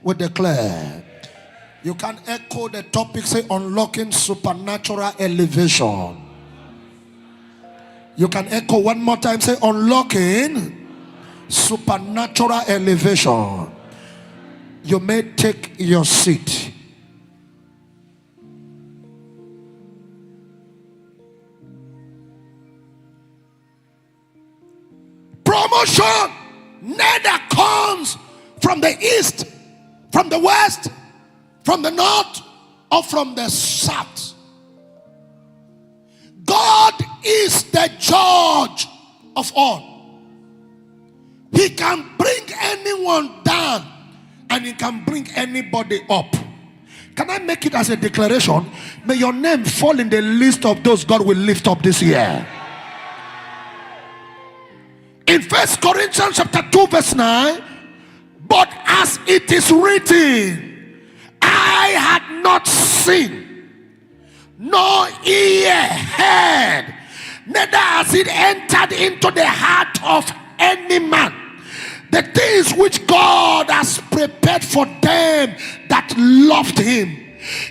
We declare. You can echo the topic, say unlocking supernatural elevation. You can echo one more time, say unlocking supernatural elevation. You may take your seat. Promotion neither comes from the east, from the west, from the north, or from the south. God is the judge of all. He can bring anyone down and he can bring anybody up. Can I make it as a declaration? May your name fall in the list of those God will lift up this year. In 1 Corinthians chapter 2 verse 9, but as it is written, I had not seen, nor ear heard, neither has it entered into the heart of any man, the things which God has prepared for them that loved him.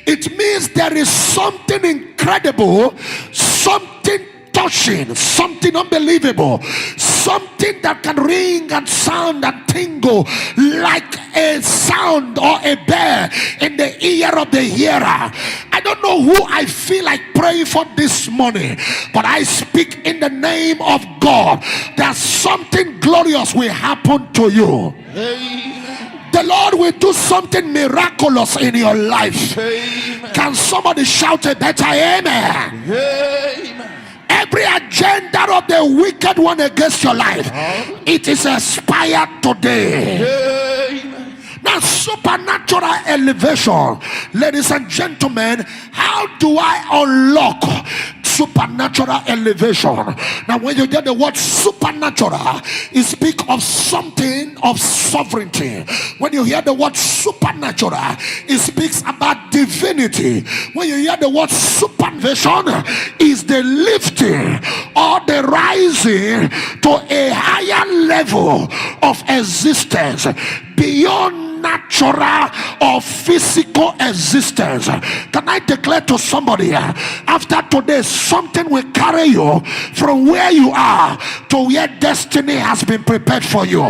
It means there is something incredible, something touching, something unbelievable, something that can ring and sound and tingle like a sound or a bell in the ear of the hearer. I don't know who I feel like praying for this morning, but I speak in the name of God that something glorious will happen to you. Amen. The Lord will do something miraculous in your life. Amen. Can somebody shout a better amen? Amen. Every agenda of the wicked one against your life, it is expired today. Amen. Now, supernatural elevation, ladies and gentlemen, how do I unlock supernatural elevation? Now, when you get the word supernatural, it speaks of something of sovereignty. When you hear the word supernatural, it speaks about divinity. When you hear the word supervision, is the lifting or the rising to a higher level of existence beyond natural or physical existence. Can I declare to somebody, after today, something will carry you from where you are to where destiny has been prepared for you.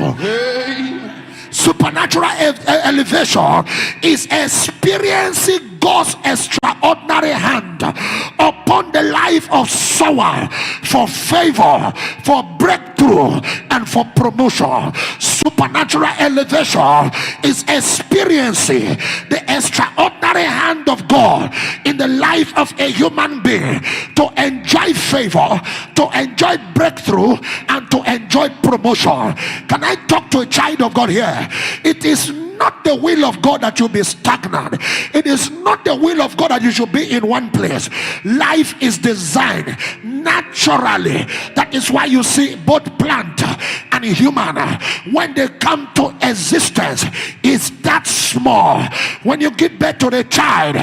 Supernatural elevation is experiencing God's extraordinary hand upon the life of someone for favor, for breakthrough, and for promotion. Supernatural elevation is experiencing the extraordinary hand of God in the life of a human being to enjoy favor, to enjoy breakthrough, and to enjoy promotion. Can I talk to a child of God here? It is not the will of God that you be stagnant. It is not the will of God that you should be in one place. Life is designed naturally. That is why you see both plant and human, when they come to existence, it's that small. When you give birth to the child,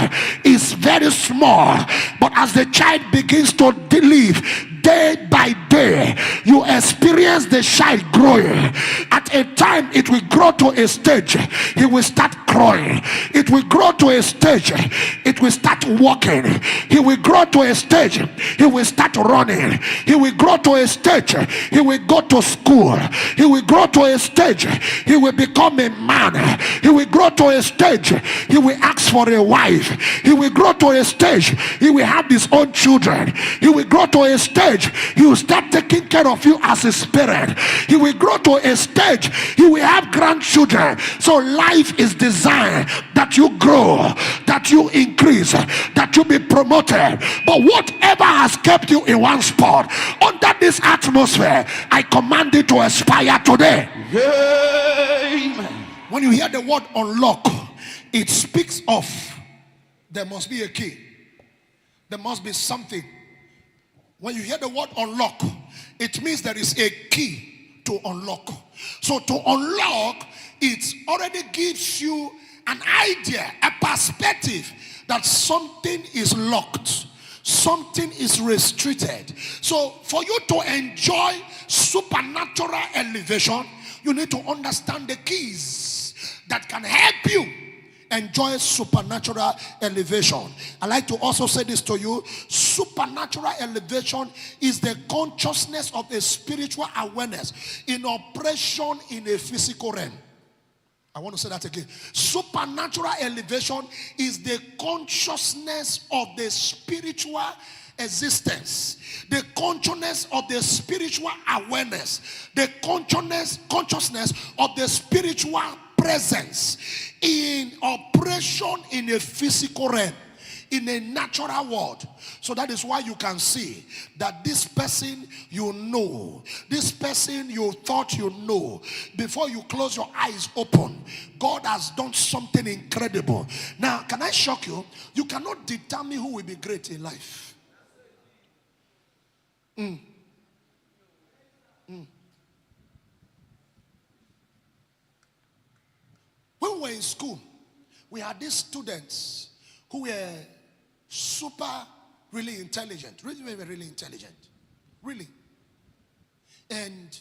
it's very small, but as the child begins to live day by day, you experience the child growing. At a time, it will grow to a stage, he will start crawling. It will grow to a stage, it will start walking. He will grow to a stage, he will start running. He will grow to a stage, he will go to school. He will grow to a stage, he will become a man. He will grow to a stage, he will ask for a wife. He will grow to a stage, he will have his own children. He will grow to a stage, he will start taking care of you as his parent. He will grow to a stage, he will have grandchildren. So life is designed that you grow, that you increase, that you be promoted. But whatever has kept you in one spot under this atmosphere, I command it to expire today. Amen. When you hear the word unlock, it speaks of there must be a key, there must be something. When you hear the word unlock, it means there is a key to unlock. So to unlock, it already gives you an idea, a perspective that something is locked, something is restricted. So for you to enjoy supernatural elevation, you need to understand the keys that can help you enjoy supernatural elevation. I like to also say this to you. Supernatural elevation is the consciousness of a spiritual awareness in operation in a physical realm. I want to say that again. Supernatural elevation is the consciousness of the spiritual existence, the consciousness of the spiritual awareness, the consciousness of the spiritual presence in operation in a physical realm, in a natural world. So that is why you can see that this person you know, this person you thought you know, before you close your eyes open, God has done something incredible. Now, can I shock you? You cannot determine who will be great in life. When we were in school, we had these students who were super, really intelligent. Really intelligent. Really. And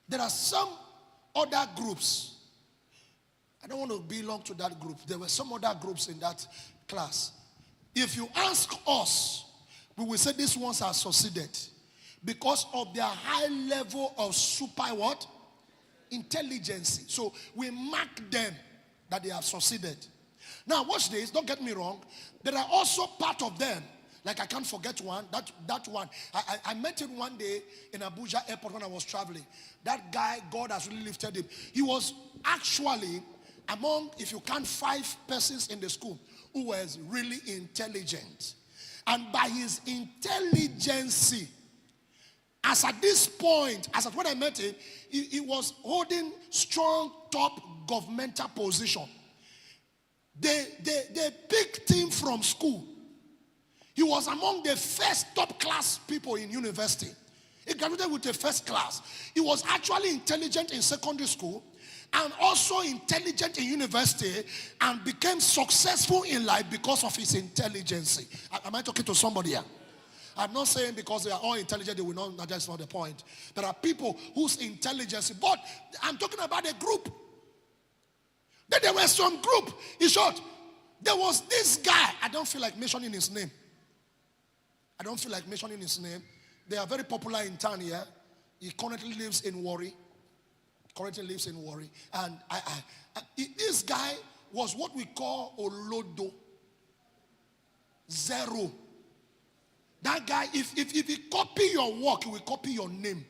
there are some other groups. I don't want to belong to that group. There were some other groups in that class. If you ask us, we will say these ones are succeeded because of their high level of super what? Intelligence. So we mark them that they have succeeded. Now watch this, don't get me wrong. There are also part of them, like I can't forget one, that one. I met him one day in Abuja airport when I was traveling. That guy, God has really lifted him. He was actually among, if you count 5 persons in the school who was really intelligent. And by his intelligence, as at this point, as at when I met him, he was holding strong top governmental position. They picked him from school. He was among the first top class people in university. He graduated with a first class. He was actually intelligent in secondary school and also intelligent in university and became successful in life because of his intelligence. Am I talking to somebody here? I'm not saying because they are all intelligent, they will not, that's not the point. There are people whose intelligence, but I'm talking about a group. Then there was some group. In short, there was this guy. I don't feel like mentioning his name. They are very popular in town here. He currently lives in Warri. And this guy was what we call Olodo. Zero. That guy, if he copy your work, he will copy your name.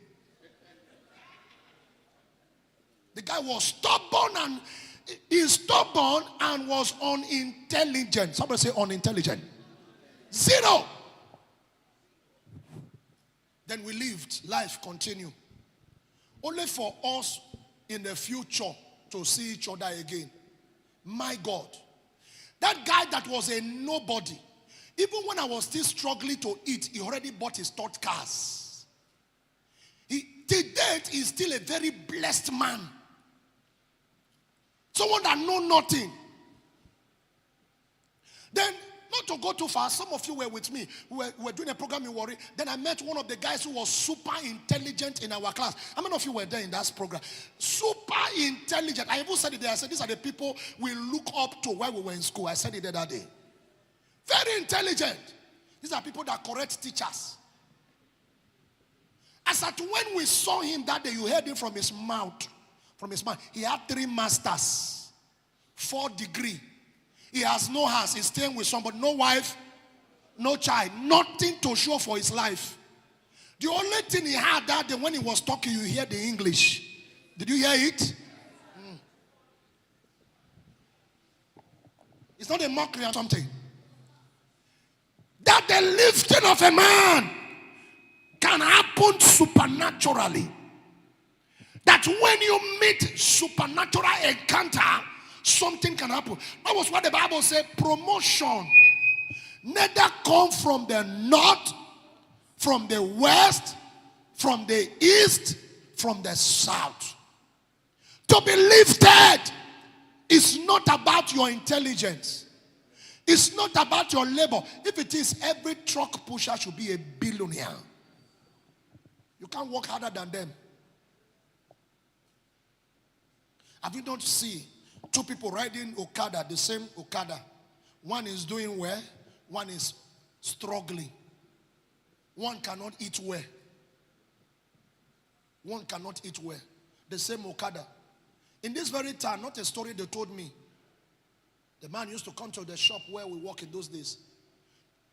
The guy was stubborn and was unintelligent. Somebody say unintelligent. 0. Then we lived. Life continued. Only for us in the future to see each other again. My God. That guy that was a nobody. Even when I was still struggling to eat, he already bought his third cars. To date, he's still a very blessed man. Someone that know nothing. Then, not to go too far, some of you were with me. We were doing a program in Warri. Then I met one of the guys who was super intelligent in our class. How many of you were there in that program? Super intelligent. I even said it there. I said, these are the people we look up to while we were in school. I said it there that day. Very intelligent. These are people that correct teachers. As at when we saw him that day, you heard him from his mouth. He had 3 masters, 4 degrees. He has no house. He's staying with somebody. No wife, no child. Nothing to show for his life. The only thing he had that day when he was talking, you hear the English. Did you hear it? It's not a mockery or something. That the lifting of a man can happen supernaturally. That when you meet supernatural encounter, something can happen. That was what the Bible said. Promotion neither come from the north, from the west, from the east, from the south. To be lifted is not about your intelligence. It's not about your labor. If it is, every truck pusher should be a billionaire. You can't work harder than them. Have you not seen Two people riding Okada, the same Okada. One is doing well, one is struggling. One cannot eat well. One cannot eat well. The same Okada. In this very town, not a story they told me. The man used to come to the shop where we work in those days.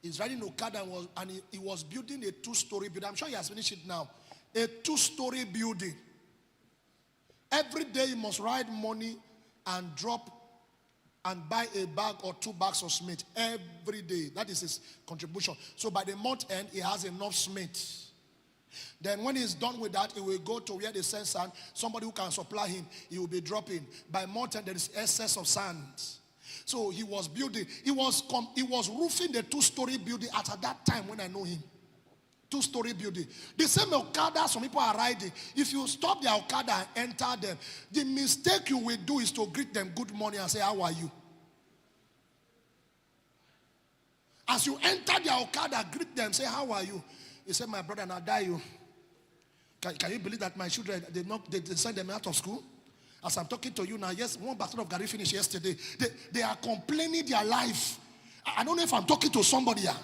He's riding Okada and he was building a 2-story building. I'm sure he has finished it now. A 2-story building. Every day he must ride money and drop and buy a bag or 2 bags of cement every day. That is his contribution. So by the month end, he has enough cement. Then when he's done with that, he will go to where they send sand. Somebody who can supply him, he will be dropping. By month end, there is excess of sand. So he was building. He was roofing the 2-story building at that time when I know him. 2-story building. The same Okada some people are riding. If you stop the Okada and enter them, the mistake you will do is to greet them good morning and say, how are you? As you enter the Okada, greet them, say, how are you? He said, my brother, now die you. Can you believe that my children, they send them out of school? As I'm talking to you now, yes, one bottle of Gary finished yesterday. They are complaining their life. I don't know if I'm talking to somebody here.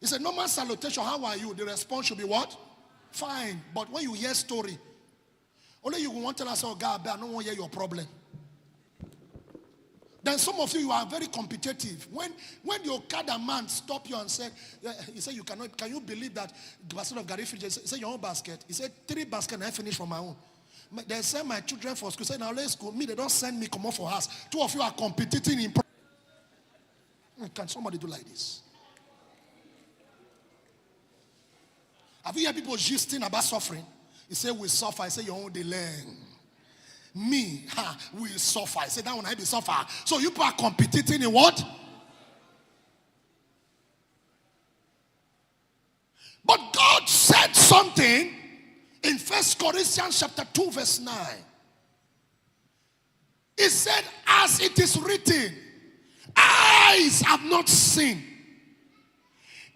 It's a normal salutation. How are you? The response should be what? Fine. But when you hear story, only you want to tell us, oh God, I don't want to hear your problem. Then some of you are very competitive. When the Okada man stop you and said, he said, you cannot, can you believe that the basket of Gary finished? He said, your own basket. He said, 3 baskets and I finished from my own. They send my children for school. Say, now let's go. Me, they don't send me come on for us. 2 of you are competing in. Can somebody do like this? Have you heard people gisting about suffering? He said, we suffer. I say, your own they learn. Me, we suffer. I say, that one I be suffer. So you people are competing in what? But God said something in 1 Corinthians chapter 2 verse 9. He said, as it is written, eyes have not seen,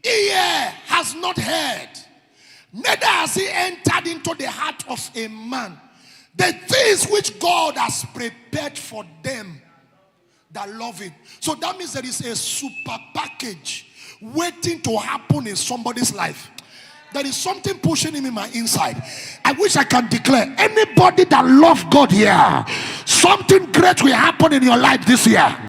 ear has not heard, neither has he entered into the heart of a man the things which God has prepared for them that love him. So that means there is a super package waiting to happen in somebody's life. There is something pushing him in my inside. I wish I can declare, anybody that loves God here, something great will happen in your life this year.